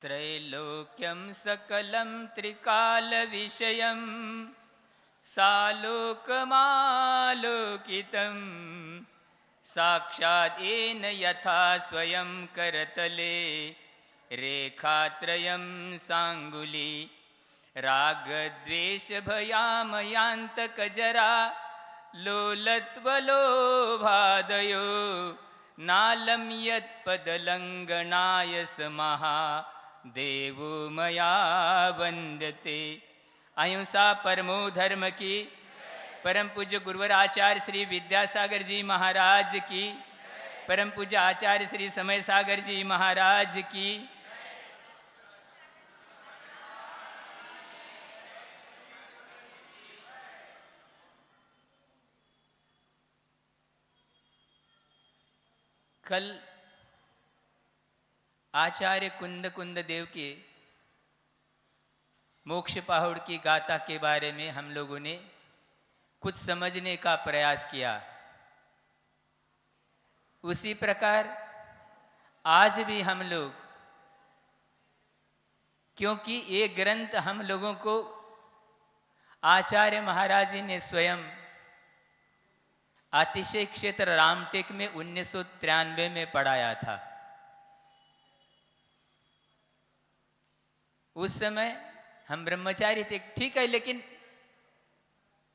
त्रैलोक्यं सकलं त्रिकालविषयं सालोकमालोकितं साक्षादेन यथा स्वयं करतले रेखात्रयं साङ्गुली रागद्वेषभयामयान्तकजरा लोलत्वलोभादयो नालं यत्पदलङ्घनाय समः देवो मया वंदते। अहिंसा परमो धर्म की। परम पूज्य गुरुवर आचार्य श्री विद्यासागर जी महाराज की। परम पूज्य आचार्य श्री समय सागर जी महाराज की। कल आचार्य कुंद कुंद देव के मोक्ष पहाड़ की गाथा के बारे में हम लोगों ने कुछ समझने का प्रयास किया। उसी प्रकार आज भी हम लोग, क्योंकि ये ग्रंथ हम लोगों को आचार्य महाराज जी ने स्वयं अतिशय क्षेत्र रामटेक में 1993 में पढ़ाया था। उस समय हम ब्रह्मचारी थे, ठीक है, लेकिन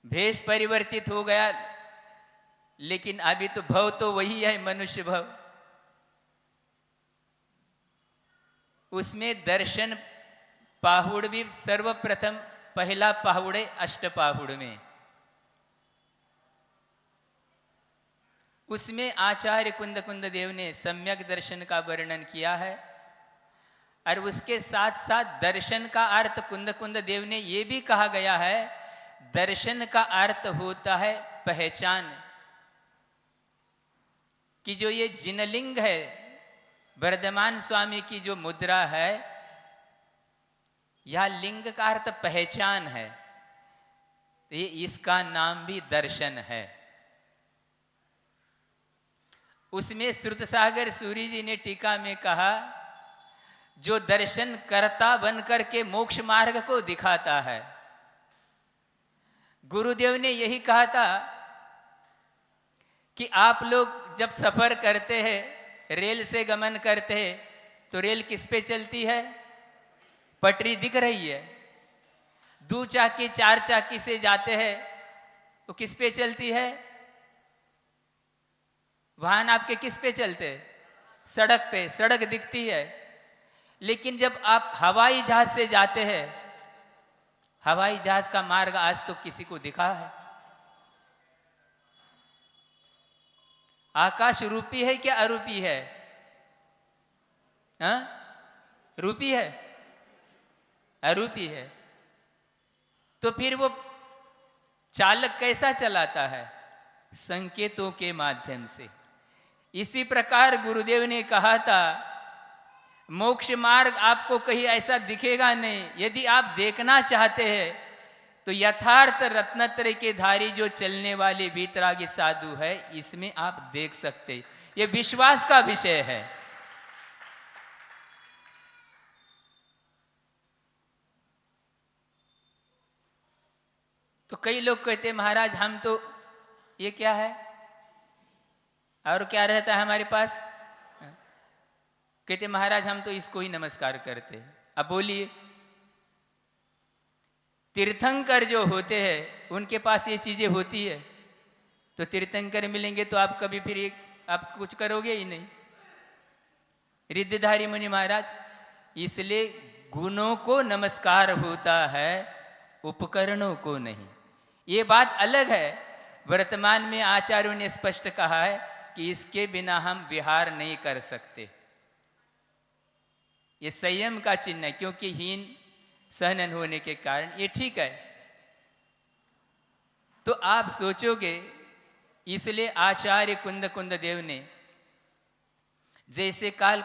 भेष परिवर्तित हो गया, लेकिन अभी तो भव तो वही है, मनुष्य भव। उसमें दर्शन पाहुड़ भी सर्वप्रथम पहला पाहुड़ है अष्टपाहुड़ में। उसमें आचार्य कुंद कुंद देव ने सम्यक दर्शन का वर्णन किया है, और उसके साथ साथ दर्शन का अर्थ कुंद कुंद देव ने ये भी कहा गया है, दर्शन का अर्थ होता है पहचान। कि जो ये जिनलिंग है, वर्धमान स्वामी की जो मुद्रा है, यह लिंग का अर्थ पहचान है, ये इसका नाम भी दर्शन है। उसमें श्रुत सागर सूरी जी ने टीका में कहा, जो दर्शन करता बनकर के मोक्ष मार्ग को दिखाता है। गुरुदेव ने यही कहा था कि आप लोग जब सफर करते हैं, रेल से गमन करते हैं, तो रेल किस पे चलती है? पटरी दिख रही है। दो चाकी चार चाकी से जाते हैं तो किस पे चलती है? वाहन आपके किस पे चलते? सड़क पे, सड़क दिखती है। लेकिन जब आप हवाई जहाज से जाते हैं, हवाई जहाज का मार्ग आज तो किसी को दिखा है? आकाश रूपी है क्या अरूपी है? हाँ? रूपी है, अरूपी है। तो फिर वो चालक कैसा चलाता है? संकेतों के माध्यम से। इसी प्रकार गुरुदेव ने कहा था, मोक्ष मार्ग आपको कहीं ऐसा दिखेगा नहीं। यदि आप देखना चाहते हैं तो यथार्थ रत्नत्रय के धारी जो चलने वाले वीतरागी साधु है, इसमें आप देख सकते। ये विश्वास का विषय है। तो कई लोग कहते महाराज हम तो, ये क्या है और क्या रहता है हमारे पास? कहते महाराज हम तो इसको ही नमस्कार करते हैं। अब बोलिए, तीर्थंकर जो होते हैं उनके पास ये चीजें होती है, तो तीर्थंकर मिलेंगे तो आप कभी फिर आप कुछ करोगे ही नहीं। रिद्धधारी मुनि महाराज, इसलिए गुणों को नमस्कार होता है, उपकरणों को नहीं। ये बात अलग है। वर्तमान में आचार्यों ने स्पष्ट कहा है कि इसके बिना हम विहार नहीं कर सकते। ये संयम का चिन्ह है, क्योंकि हीन सहनन होने के कारण ये ठीक है। तो आप सोचोगे, इसलिए आचार्य कुंद कुंद देव ने जैसे काल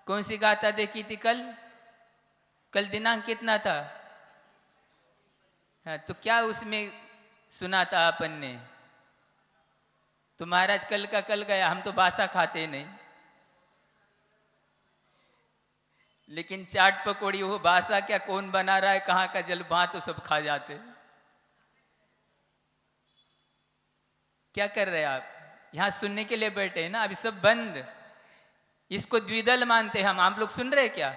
कौन सी गाथा देखी थी? कल दिनांक कितना था? हाँ, तो क्या उसमें सुना था अपन ने? तो महाराज कल का कल गया, हम तो बासा खाते नहीं। लेकिन चाट पकौड़ी वो बासा क्या कौन बना रहा है, कहाँ का जल, वहां तो सब खा जाते। क्या कर रहे हैं आप? यहां सुनने के लिए बैठे हैं ना, अभी सब बंद। इसको द्विदल मानते हैं हम, आप लोग सुन रहे हैं क्या?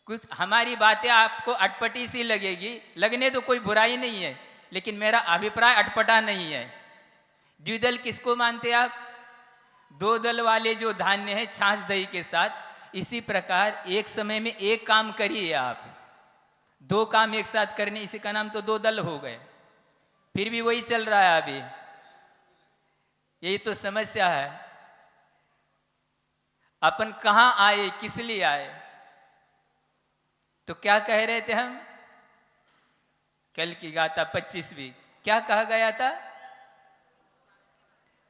कुछ हमारी बातें आपको अटपटी सी लगेगी, लगने तो कोई बुराई नहीं है, लेकिन मेरा अभिप्राय अटपटा नहीं है। द्विदल किसको मानते हैं आप? दो दल वाले जो धान्य है छाछ दही के साथ, इसी प्रकार एक समय में एक काम करिए आप, दो काम एक साथ करने, इसी का नाम तो दो दल हो गए। फिर भी वही चल रहा है अभी, यही तो समस्या है। अपन कहां आए, किस लिए आए? तो क्या कह रहे थे हम? कल की गाथा 25वीं, क्या कहा गया था?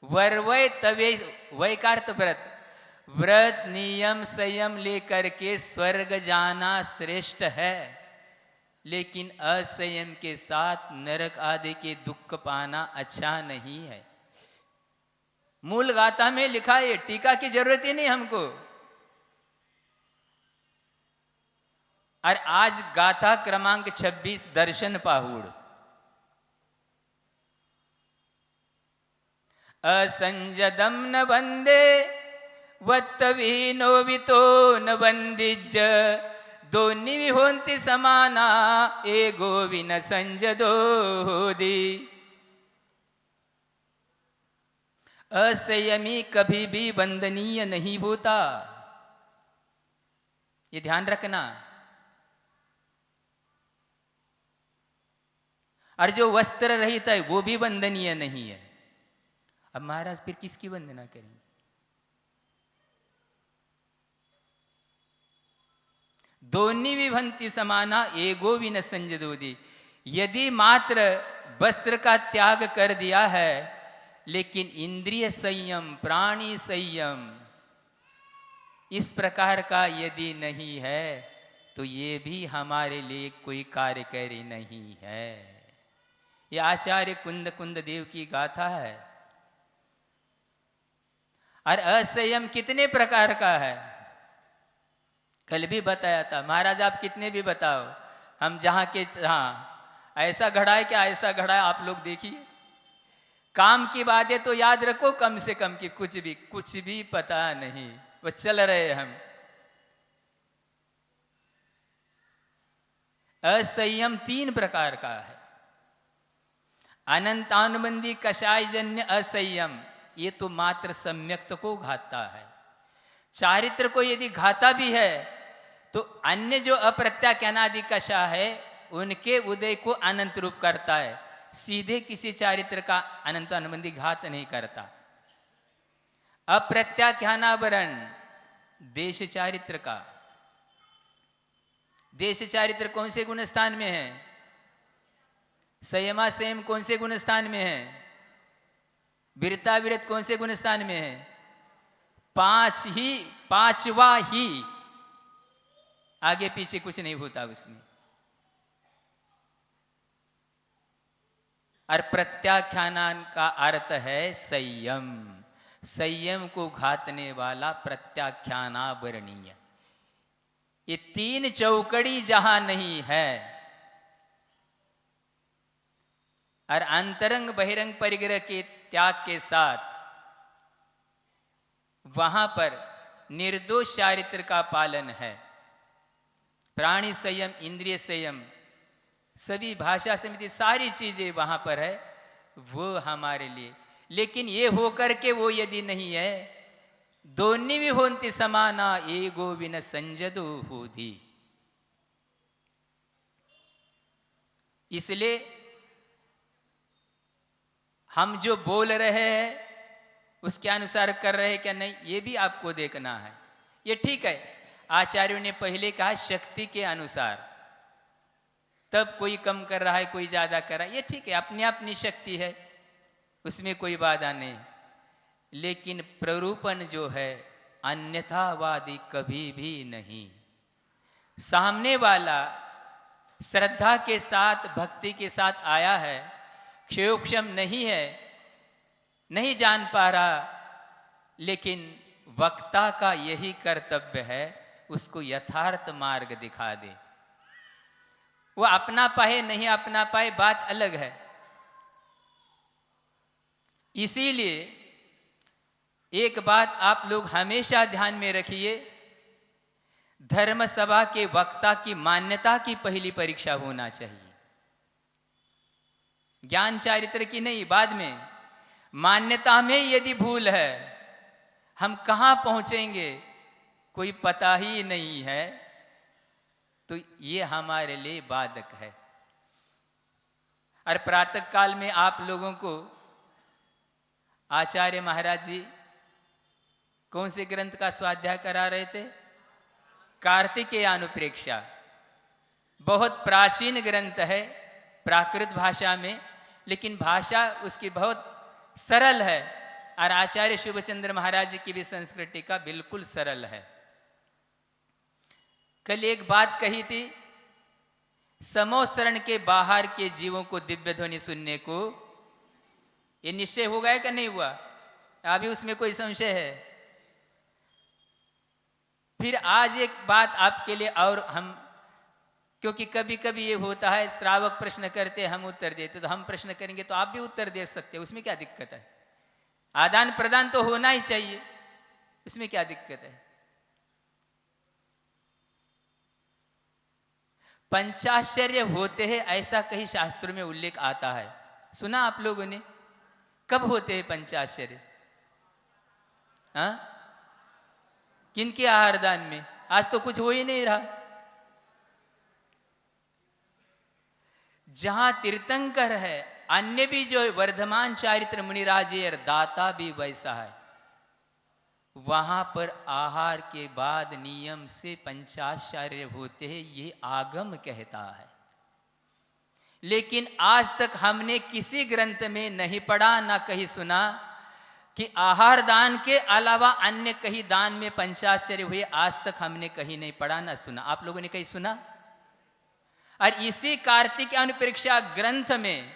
वर्वय तवे, वय का अर्थ व्रत, व्रत नियम संयम लेकर के स्वर्ग जाना श्रेष्ठ है, लेकिन असंयम के साथ नरक आदि के दुख पाना अच्छा नहीं है। मूल गाथा में लिखा है, टीका की जरूरत ही नहीं हमको। और आज गाथा क्रमांक 26, दर्शन पाहुड़। असंजदम न वंदे वत्तवीनो वितो न वंदिज, दोन्ही विहोंति समाना एगो विन संजदो होदी। असंयमी कभी भी वंदनीय नहीं होता, ये ध्यान रखना। और जो वस्त्र रहित है वो भी वंदनीय नहीं है। अब महाराज फिर किसकी वंदना करेंगे? दोन्ही विभंति समाना एगो विन संजदोदी। यदि मात्र वस्त्र का त्याग कर दिया है, लेकिन इंद्रिय संयम, प्राणी संयम इस प्रकार का यदि नहीं है, तो ये भी हमारे लिए कोई कार्यकारी नहीं है। ये आचार्य कुंद कुंद देव की गाथा है। और असंयम कितने प्रकार का है, कल भी बताया था। महाराज आप कितने भी बताओ, हम जहां के हाँ, ऐसा घड़ा है क्या, ऐसा घड़ा है, आप लोग देखिए। काम की बातें तो याद रखो कम से कम, कि कुछ भी पता नहीं, वो चल रहे हम। असंयम तीन प्रकार का है। अनंतानुबंधी कषायजन्य असंयम, ये तो मात्र सम्यक्त को घाता है। चारित्र को यदि घाता भी है, तो अन्य जो अप्रत्याख्यानादि कषाय है उनके उदय को अनंत रूप करता है, सीधे किसी चारित्र का अनंत अनुबंधी घात नहीं करता। अप्रत्याख्यानावरण देश चारित्र का, देश चारित्र कौन से गुण स्थान में है? संयमा संयम कौन से गुण स्थान में है? वीरता वीरत कौन से गुण स्थान में है? पांचवा ही, आगे पीछे कुछ नहीं होता उसमें। और प्रत्याख्यान का अर्थ है संयम, संयम को घातने वाला प्रत्याख्यानावरणीय। ये तीन चौकड़ी जहां नहीं है, और अंतरंग बहिरंग परिग्रह के त्याग के साथ, वहां पर निर्दोष चारित्र का पालन है। प्राणी संयम, इंद्रिय संयम, सभी भाषा समिति, सारी चीजें वहां पर है, वो हमारे लिए। लेकिन ये होकर के वो यदि नहीं है, दोन्ही भी होंति समाना एगो विन संजदो होधी। इसलिए हम जो बोल रहे हैं उसके अनुसार कर रहे हैं क्या नहीं, ये भी आपको देखना है। ये ठीक है, आचार्यों ने पहले कहा शक्ति के अनुसार, तब कोई कम कर रहा है कोई ज्यादा कर रहा है, ये ठीक है, अपनी अपनी शक्ति है, उसमें कोई बाधा नहीं। लेकिन प्ररूपण जो है अन्यथावादी कभी भी नहीं। सामने वाला श्रद्धा के साथ भक्ति के साथ आया है, क्षयोक्षम नहीं है, नहीं जान पा रहा, लेकिन वक्ता का यही कर्तव्य है उसको यथार्थ मार्ग दिखा दे। वो अपना पाए नहीं अपना पाए बात अलग है। इसीलिए एक बात आप लोग हमेशा ध्यान में रखिए, धर्म सभा के वक्ता की मान्यता की पहली परीक्षा होना चाहिए, ज्ञान चारित्र की नहीं। बाद में मान्यता में यदि भूल है, हम कहां पहुंचेंगे कोई पता ही नहीं है, तो ये हमारे लिए बाधक है। और प्रातः काल में आप लोगों को आचार्य महाराज जी कौन से ग्रंथ का स्वाध्याय करा रहे थे? कार्तिकेय अनुप्रेक्षा। बहुत प्राचीन ग्रंथ है, प्राकृत भाषा में, लेकिन भाषा उसकी बहुत सरल है। और आचार्य शुभचंद्र महाराज जी की भी संस्कृति का बिल्कुल सरल है। कल एक बात कही थी, समोसरण के बाहर के जीवों को दिव्य ध्वनि सुनने को, ये निश्चय हो गया कि नहीं हुआ? अभी उसमें कोई संशय है? फिर आज एक बात आपके लिए, और हम, क्योंकि कभी कभी ये होता है श्रावक प्रश्न करते हम उत्तर देते, तो हम प्रश्न करेंगे तो आप भी उत्तर दे सकते हैं, उसमें क्या दिक्कत है? आदान प्रदान तो होना ही चाहिए, उसमें क्या दिक्कत है? पंचाश्चर्य होते हैं ऐसा कहीं शास्त्रों में उल्लेख आता है, सुना आप लोगों ने? कब होते हैं पंचाश्चर्य? हाँ, किनके आहार दान में? आज तो कुछ हो ही नहीं रहा। जहां तीर्थंकर है, अन्य भी जो वर्धमान चारित्र मुनिराजेर दाता भी वैसा है, वहां पर आहार के बाद नियम से पंचाश्चर्य होते हैं, ये आगम कहता है। लेकिन आज तक हमने किसी ग्रंथ में नहीं पढ़ा, ना कहीं सुना कि आहार दान के अलावा अन्य कहीं दान में पंचाश्चर्य हुए। आज तक हमने कहीं नहीं पढ़ा, ना सुना। आप लोगों ने कहीं सुना? और इसी कार्तिक अनुप्रेक्षा ग्रंथ में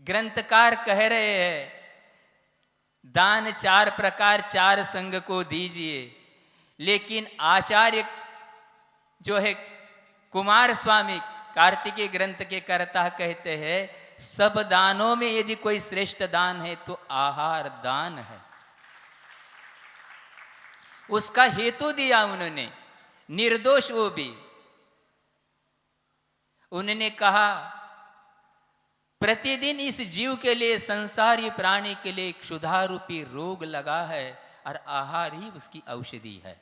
ग्रंथकार कह रहे हैं, दान 4 प्रकार 4 संग को दीजिए। लेकिन आचार्य जो है कुमार स्वामी कार्तिकीय ग्रंथ के कर्ता कहते हैं, सब दानों में यदि कोई श्रेष्ठ दान है तो आहार दान है। उसका हेतु दिया उन्होंने, निर्दोष वो भी। उन्होंने कहा, प्रतिदिन इस जीव के लिए, संसारी प्राणी के लिए क्षुधा रूपी रोग लगा है, और आहार ही उसकी औषधि है।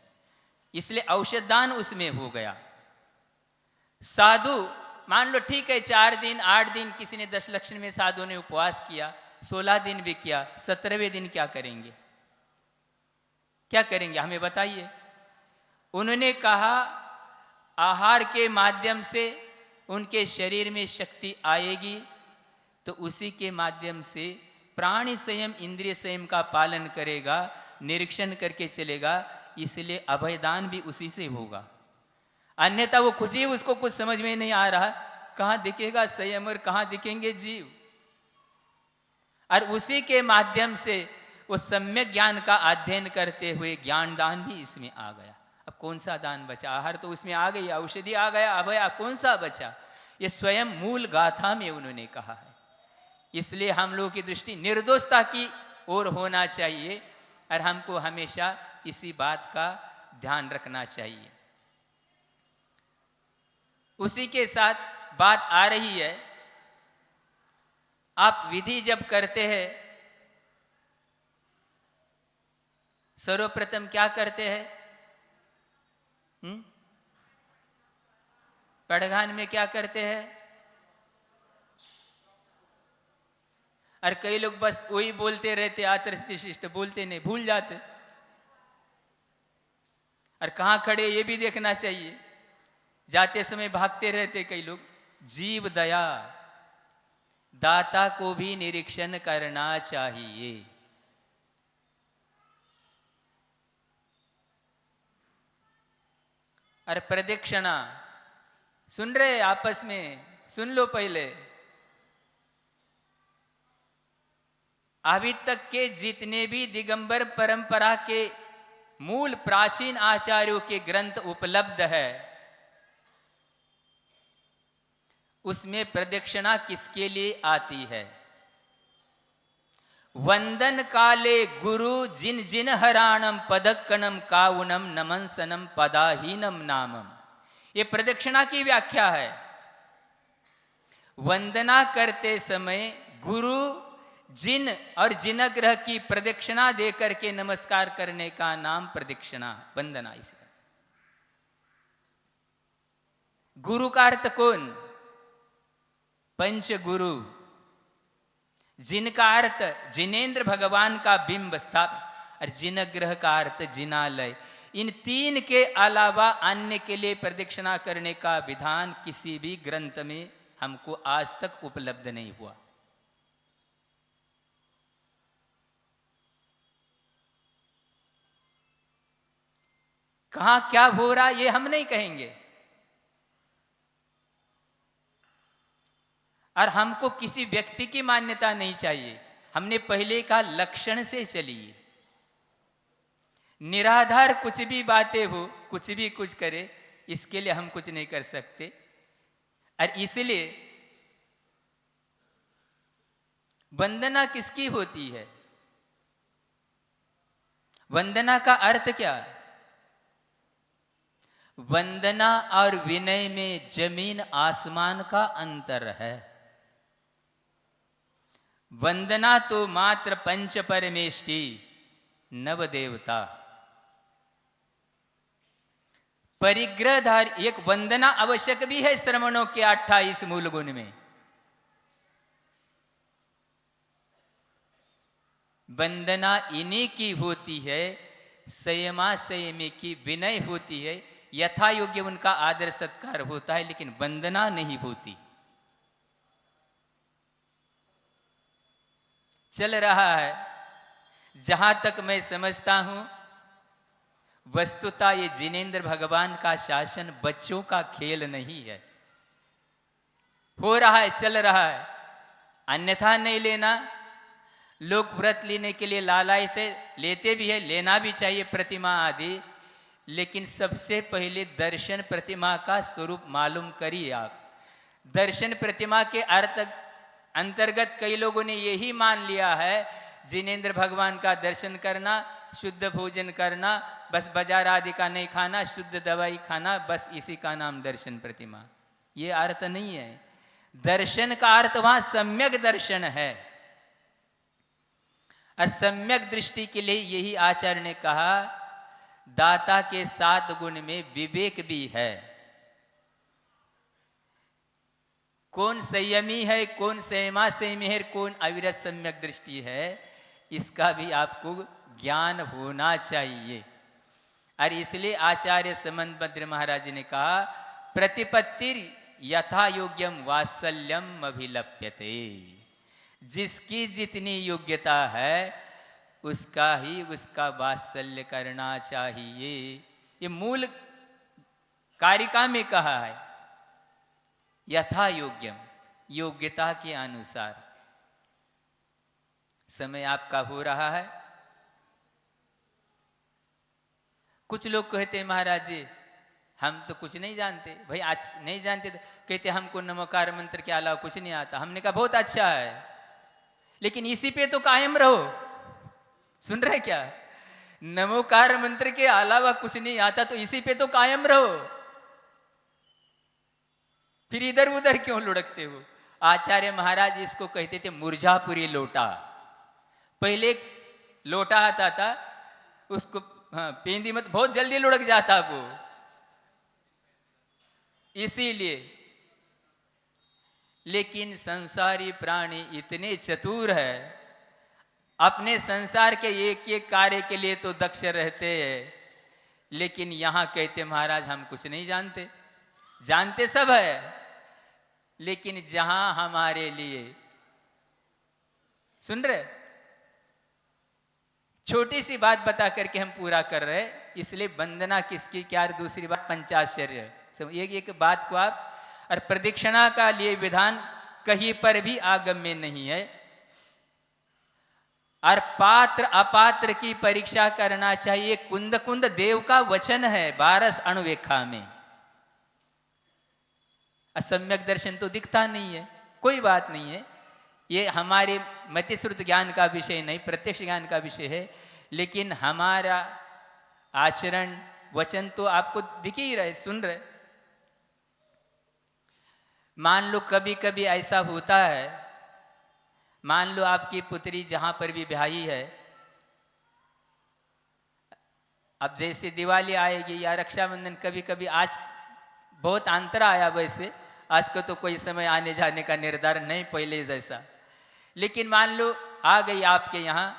इसलिए औषध दान उसमें हो गया। साधु मान लो ठीक है, 4 दिन 8 दिन किसी ने 10 लक्षण में साधु ने उपवास किया, 16 दिन भी किया, 17वें दिन क्या करेंगे? क्या करेंगे हमें बताइए। उन्होंने कहा, आहार के माध्यम से उनके शरीर में शक्ति आएगी, तो उसी के माध्यम से प्राणी संयम, इंद्रिय संयम का पालन करेगा, निरीक्षण करके चलेगा। इसलिए अभयदान भी उसी से होगा। अन्यथा वो खुशी, उसको कुछ समझ में नहीं आ रहा, कहाँ दिखेगा संयम और कहाँ दिखेंगे जीव। और उसी के माध्यम से वो सम्यक ज्ञान का अध्ययन करते हुए ज्ञान दान भी इसमें आ गया। अब कौन सा दान बचा? आहार तो उसमें आ गई, औषधि आ गया, अभय कौन सा बचा? ये स्वयं मूल गाथा में उन्होंने कहा है। इसलिए हम लोगों की दृष्टि निर्दोषता की ओर होना चाहिए, और हमको हमेशा इसी बात का ध्यान रखना चाहिए। उसी के साथ बात आ रही है, आप विधि जब करते हैं, सर्वप्रथम क्या करते हैं? पड़घान में क्या करते हैं? और कई लोग बस वही बोलते रहते, आतरशिष्ट बोलते नहीं, भूल जाते। और कहाँ खड़े ये भी देखना चाहिए, जाते समय भागते रहते कई लोग। जीव दया, दाता को भी निरीक्षण करना चाहिए। और प्रदक्षिणा सुन रहे, आपस में सुन लो पहले। अभी तक के जितने भी दिगंबर परंपरा के मूल प्राचीन आचार्यों के ग्रंथ उपलब्ध है, उसमें प्रदक्षिणा किसके लिए आती है? वंदन काले गुरु जिन जिन हराणम पदक्कणम काउनम नमंसनम पदाहीनम नामम, ये प्रदक्षिणा की व्याख्या है। वंदना करते समय गुरु जिन और जिनग्रह की प्रदक्षिणा देकर के नमस्कार करने का नाम प्रदक्षिणा, वंदना। इसका गुरु का अर्थ कौन? पंच गुरु, जिनका अर्थ जिनेन्द्र भगवान का बिंब स्थापित, और जिनग्रह का अर्थ जिनालय। इन तीन के अलावा अन्य के लिए प्रदक्षिणा करने का विधान किसी भी ग्रंथ में हमको आज तक उपलब्ध नहीं हुआ। कहां क्या हो रहा ये हम नहीं कहेंगे, और हमको किसी व्यक्ति की मान्यता नहीं चाहिए। हमने पहले कहा लक्षण से चलिए। निराधार कुछ भी बातें हो, कुछ भी कुछ करे, इसके लिए हम कुछ नहीं कर सकते। और इसलिए वंदना किसकी होती है? वंदना का अर्थ क्या? वंदना और विनय में जमीन आसमान का अंतर है। वंदना तो मात्र पंच परमेष्टि नव देवता परिग्रहधारी। एक वंदना आवश्यक भी है श्रवणों के 28 मूल गुण में। वंदना इन्हीं की होती है, संयमा संयमी की विनय होती है, यथा योग्य उनका आदर सत्कार होता है, लेकिन वंदना नहीं होती। चल रहा है, जहां तक मैं समझता हूं, वस्तुतः ये जिनेन्द्र भगवान का शासन बच्चों का खेल नहीं है। हो रहा है, चल रहा है, अन्यथा नहीं लेना। लोग व्रत लेने के लिए लालायित लेते भी है, लेना भी चाहिए प्रतिमा आदि, लेकिन सबसे पहले दर्शन प्रतिमा का स्वरूप मालूम करिए आप। दर्शन प्रतिमा के अर्थ अंतर्गत कई लोगों ने यही मान लिया है, जिनेन्द्र भगवान का दर्शन करना, शुद्ध भोजन करना, बस बाजार आदि का नहीं खाना, शुद्ध दवाई खाना, बस इसी का नाम दर्शन प्रतिमा। ये अर्थ नहीं है। दर्शन का अर्थ वहां सम्यक दर्शन है, और सम्यक दृष्टि के लिए यही आचार्य ने कहा, दाता के 7 गुण में विवेक भी है। कौन संयमी है, कौन संयमा संयमी है, कौन अविरत सम्यक दृष्टि है, इसका भी आपको ज्ञान होना चाहिए। और इसलिए आचार्य समंत भद्र महाराज जी ने कहा, प्रतिपत्तिर यथा योग्यम वात्सल्यम अभिलप्यते। जिसकी जितनी योग्यता है उसका ही उसका वात्सल्य करना चाहिए। ये मूल कारिका में कहा है, यथा योग्यम, योग्यता के अनुसार। समय आपका हो रहा है। कुछ लोग कहते हैं महाराज जी हम तो कुछ नहीं जानते। भाई आज नहीं जानते तो कहते हमको नमोकार मंत्र के अलावा कुछ नहीं आता। हमने कहा बहुत अच्छा है, लेकिन इसी पे तो कायम रहो। सुन रहे क्या? नमोकार मंत्र के अलावा कुछ नहीं आता तो इसी पे तो कायम रहो, फिर इधर उधर क्यों लुढ़कते हो? आचार्य महाराज इसको कहते थे मुरझापुरी लोटा। पहले लोटा आता था, उसको पेंदी मत, बहुत जल्दी लुढ़क जाता वो। इसीलिए, लेकिन संसारी प्राणी इतने चतुर है, अपने संसार के एक एक कार्य के लिए तो दक्ष रहते हैं, लेकिन यहां कहते महाराज हम कुछ नहीं जानते। जानते सब है, लेकिन जहां हमारे लिए, सुन रहे, छोटी सी बात बता करके हम पूरा कर रहे, इसलिए वंदना किसकी क्या, दूसरी बात पंचाश्चर्य। एक बात को आप, और प्रदक्षिणा का लिए विधान कहीं पर भी आगम में नहीं है। और पात्र अपात्र की परीक्षा करना चाहिए। कुंद कुंद देव का वचन है 12 अणुवेखा में। असम्यक दर्शन तो दिखता नहीं है, कोई बात नहीं है, ये हमारे मतिश्रुत ज्ञान का विषय नहीं, प्रत्यक्ष ज्ञान का विषय है। लेकिन हमारा आचरण वचन तो आपको दिख ही रहे, सुन रहे। मान लो कभी कभी ऐसा होता है, मान लो आपकी पुत्री जहां पर भी ब्याही है, अब जैसे दिवाली आएगी या रक्षाबंधन, कभी कभी आज बहुत अंतर आया, वैसे आज का तो कोई समय आने जाने का निर्धारण नहीं पहले जैसा। लेकिन मान लो आ गई आपके यहाँ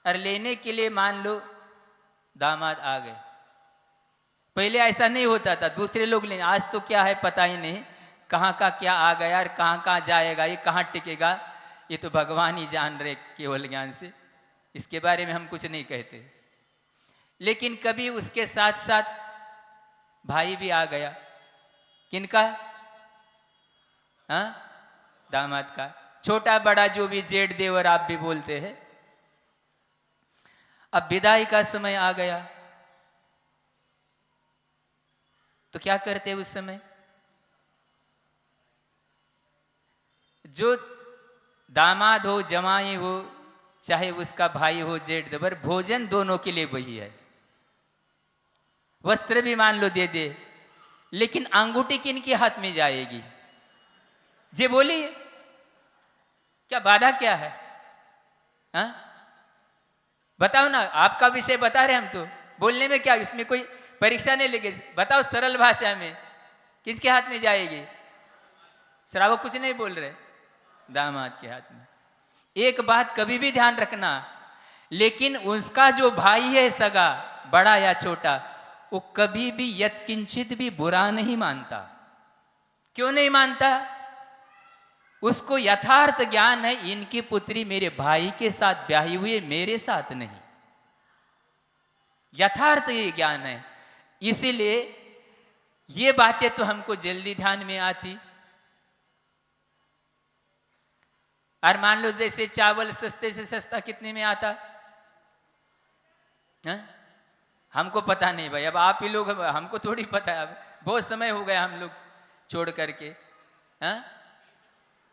और लेने के लिए मान लो दामाद आ गए। पहले ऐसा नहीं होता था, दूसरे लोग लेने, आज तो क्या है पता ही नहीं, कहाँ का क्या आ गया और कहाँ कहाँ जाएगा, ये कहाँ टिकेगा, ये तो भगवान ही जान रहे केवल ज्ञान से, इसके बारे में हम कुछ नहीं कहते। लेकिन कभी उसके साथ साथ भाई भी आ गया, किनका? हाँ, दामाद का, छोटा बड़ा जो भी, जेठ देवर आप भी बोलते हैं। अब विदाई का समय आ गया तो क्या करते हैं उस समय? जो दामाद हो, जमाई हो, चाहे उसका भाई हो, जेठ देवर, भोजन दोनों के लिए वही है। वस्त्र भी मान लो दे दे, लेकिन अंगूठी किनके हाथ में जाएगी? जे बोलिए, क्या बाधा क्या है? हाँ, बताओ ना, आपका विषय बता रहे हम तो, बोलने में क्या, इसमें कोई परीक्षा नहीं लगे, बताओ सरल भाषा में, किसके हाथ में जाएगी? श्रावक कुछ नहीं बोल रहे, दामाद के हाथ में। एक बात कभी भी ध्यान रखना, लेकिन उसका जो भाई है सगा, बड़ा या छोटा, वो कभी भी यत्किंचित भी बुरा नहीं मानता। क्यों नहीं मानता? उसको यथार्थ ज्ञान है, इनकी पुत्री मेरे भाई के साथ ब्याही हुई, मेरे साथ नहीं। यथार्थ ये ज्ञान है, इसीलिए ये बातें तो हमको जल्दी ध्यान में आती। और मान लो जैसे चावल सस्ते से सस्ता कितने में आता है? हमको पता नहीं भाई, अब आप ही लोग, हमको थोड़ी पता है, अब बहुत समय हो गया हम लोग छोड़ करके।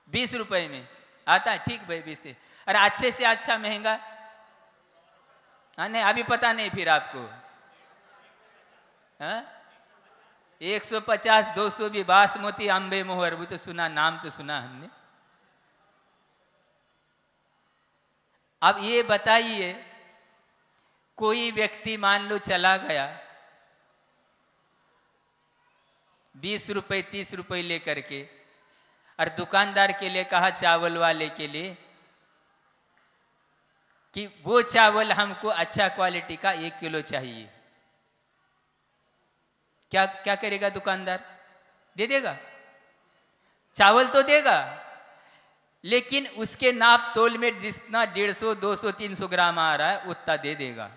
20 रुपए में आता है, ठीक भाई, 20 से। अरे अच्छे से अच्छा महंगा, हाँ नहीं अभी पता नहीं फिर आपको। 150 200 भी, बासमती अम्बे मोहर, वो तो सुना, नाम तो सुना हमने। अब ये बताइए, कोई व्यक्ति मान लो चला गया 20 रुपए 30 रुपए लेकर के, और दुकानदार के लिए कहा, चावल वाले के लिए, कि वो चावल हमको अच्छा क्वालिटी का 1 किलो चाहिए। क्या क्या करेगा दुकानदार? दे देगा, चावल तो देगा, लेकिन उसके नाप तोल में जितना 150 200 300 ग्राम आ रहा है उतना दे देगा,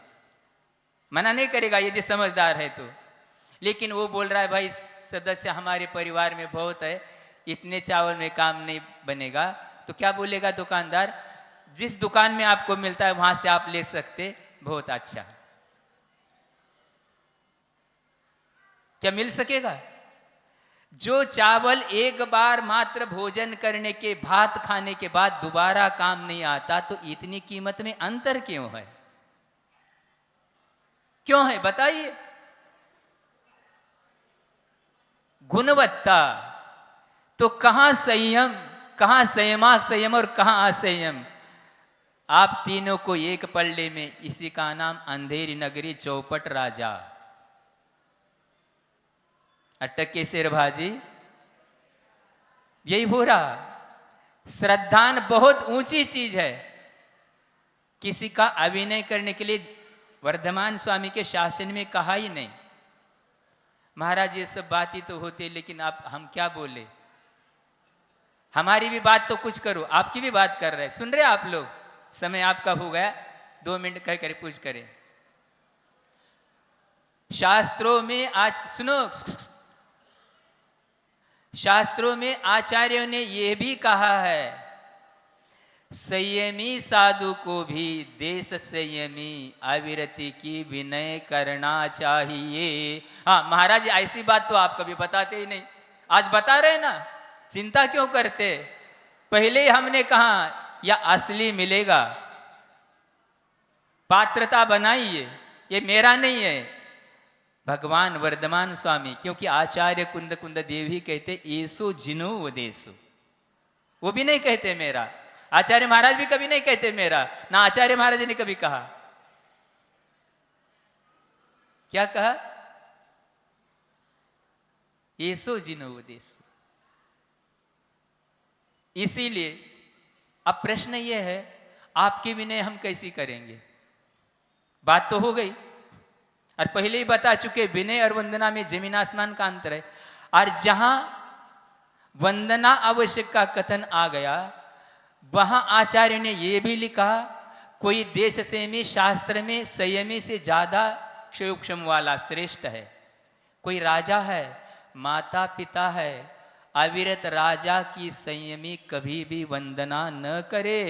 मना नहीं करेगा यदि समझदार है तो। लेकिन वो बोल रहा है भाई सदस्य हमारे परिवार में बहुत है, इतने चावल में काम नहीं बनेगा, तो क्या बोलेगा दुकानदार? जिस दुकान में आपको मिलता है वहां से आप ले सकते, बहुत अच्छा। क्या मिल सकेगा? जो चावल एक बार मात्र भोजन करने के, भात खाने के बाद दोबारा काम नहीं आता, तो इतनी कीमत में अंतर क्यों है? क्यों है बताइए? गुणवत्ता। तो कहां संयम, कहां संयम और कहां असंयम? आप तीनों को एक पल्ले में, इसी का नाम अंधेरी नगरी चौपट राजा। अटके शेर भाजी, यही हो रहा। श्रद्धान बहुत ऊंची चीज है, किसी का अभिनय करने के लिए वर्धमान स्वामी के शासन में कहा ही नहीं। महाराज ये सब बात ही तो होती, लेकिन आप हम क्या बोले? हमारी भी बात तो कुछ करो, आपकी भी बात कर रहे, सुन रहे आप लोग? समय आपका हो गया, 2 मिनट कह कर पूछ करें। शास्त्रों में आज सुनो, शास्त्रों में आचार्यों ने यह भी कहा है, संयमी साधु को भी देश संयमी अविरति की विनय करना चाहिए। हाँ महाराज, ऐसी बात तो आप कभी बताते ही नहीं, आज बता रहे ना, चिंता क्यों करते? पहले ही हमने कहा या असली मिलेगा, पात्रता बनाइए, ये मेरा नहीं है, भगवान वर्धमान स्वामी, क्योंकि आचार्य कुंद कुंद देव ही कहते ऐसो जिनो वदेसो, वो भी नहीं कहते मेरा, आचार्य महाराज भी कभी नहीं कहते मेरा, ना आचार्य महाराज ने कभी कहा। क्या कहा? ऐसो जिनो वदेसो। इसीलिए अब प्रश्न यह है, आपके विनय हम कैसी करेंगे? बात तो हो गई, और पहले ही बता चुके विनय और वंदना में जमीन आसमान का अंतर है। और जहां वंदना आवश्यक का कथन आ गया, वहां आचार्य ने यह भी लिखा, कोई देश संयमी शास्त्र में संयमी से ज्यादा क्षोक्षम वाला श्रेष्ठ है। कोई राजा है, माता पिता है, अविरत राजा की संयमी कभी भी वंदना न करे।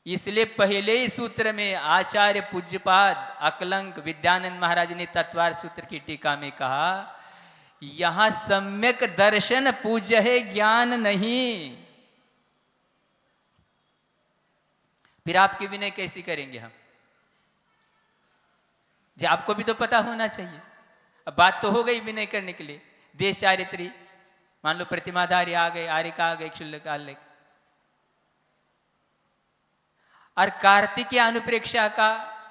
इसलिए पहले ही सूत्र में आचार्य पूज्यपाद अकलंक विद्यानंद महाराज ने तत्वार सूत्र की टीका में कहा, यहां सम्यक दर्शन पूज्य है, ज्ञान नहीं। फिर आपके विनय कैसी करेंगे हम? जी आपको भी तो पता होना चाहिए। अब बात तो हो गई विनय करने के लिए, देश चारित्री, मान लो प्रतिमाधारी आ गए, आर्यका आ गए, क्षुल्लक आलेख, और कार्तिकीय अनुप्रेक्षा का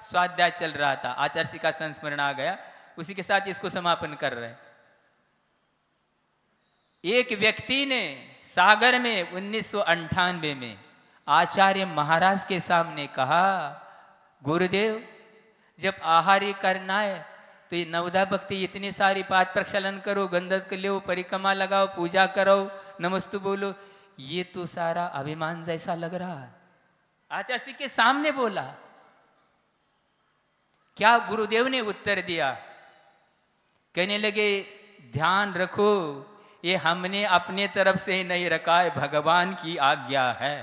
स्वाध्याय चल रहा था, आचार्य का संस्मरण आ गया, उसी के साथ इसको समापन कर रहे। एक व्यक्ति ने सागर में 1998 में आचार्य महाराज के सामने कहा, गुरुदेव जब आहार्य करना है तो ये नवधा भक्ति इतनी सारी पाठ प्रक्षालन करो, गंधक लो, परिक्रमा लगाओ, पूजा करो, नमस्तु बोलो, ये तो सारा अभिमान जैसा लग रहा है। आचार्य के सामने बोला। क्या गुरुदेव ने उत्तर दिया? कहने लगे, ध्यान रखो, ये हमने अपने तरफ से ही नहीं रखा है, भगवान की आज्ञा है।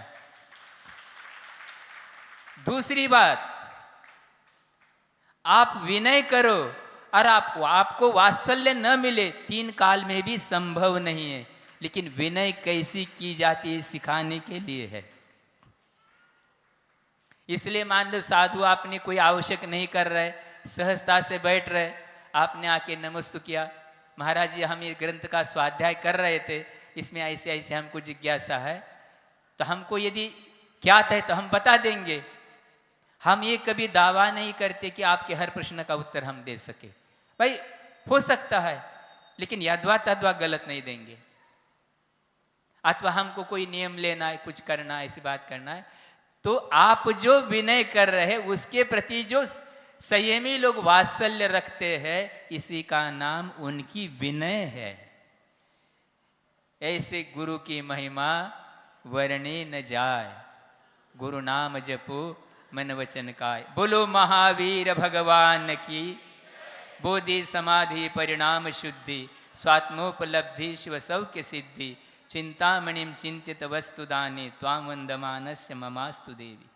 दूसरी बात, आप विनय करो और आपको वात्सल्य न मिले, 3 काल में भी संभव नहीं है, लेकिन विनय कैसी की जाती है सिखाने के लिए है। इसलिए मान लो साधु आपने कोई आवश्यक नहीं कर रहे, सहजता से बैठ रहे, आपने आके नमस्तु किया, महाराज जी हम ये ग्रंथ का स्वाध्याय कर रहे थे, इसमें ऐसे ऐसे हमको जिज्ञासा है, तो हमको यदि ज्ञात है तो हम बता देंगे। हम ये कभी दावा नहीं करते कि आपके हर प्रश्न का उत्तर हम दे सके, भाई हो सकता है, लेकिन यद्वा तद्वा गलत नहीं देंगे। अथवा हमको कोई नियम लेना है, कुछ करना है, ऐसी बात करना है, तो आप जो विनय कर रहे हैं उसके प्रति जो संयमी लोग वात्सल्य रखते हैं, इसी का नाम उनकी विनय है। ऐसे गुरु की महिमा वर्णे न जाए, गुरु नाम जपो मन वचन काय। बोलो महावीर भगवान की, बोधि समाधि परिणाम शुद्धि, स्वात्मोपलब्धि शिव सौख्य सिद्धि, चिंतामणिम चिंतित वस्तुदाने त्वां वंदमानस्य ममास्तु देवी।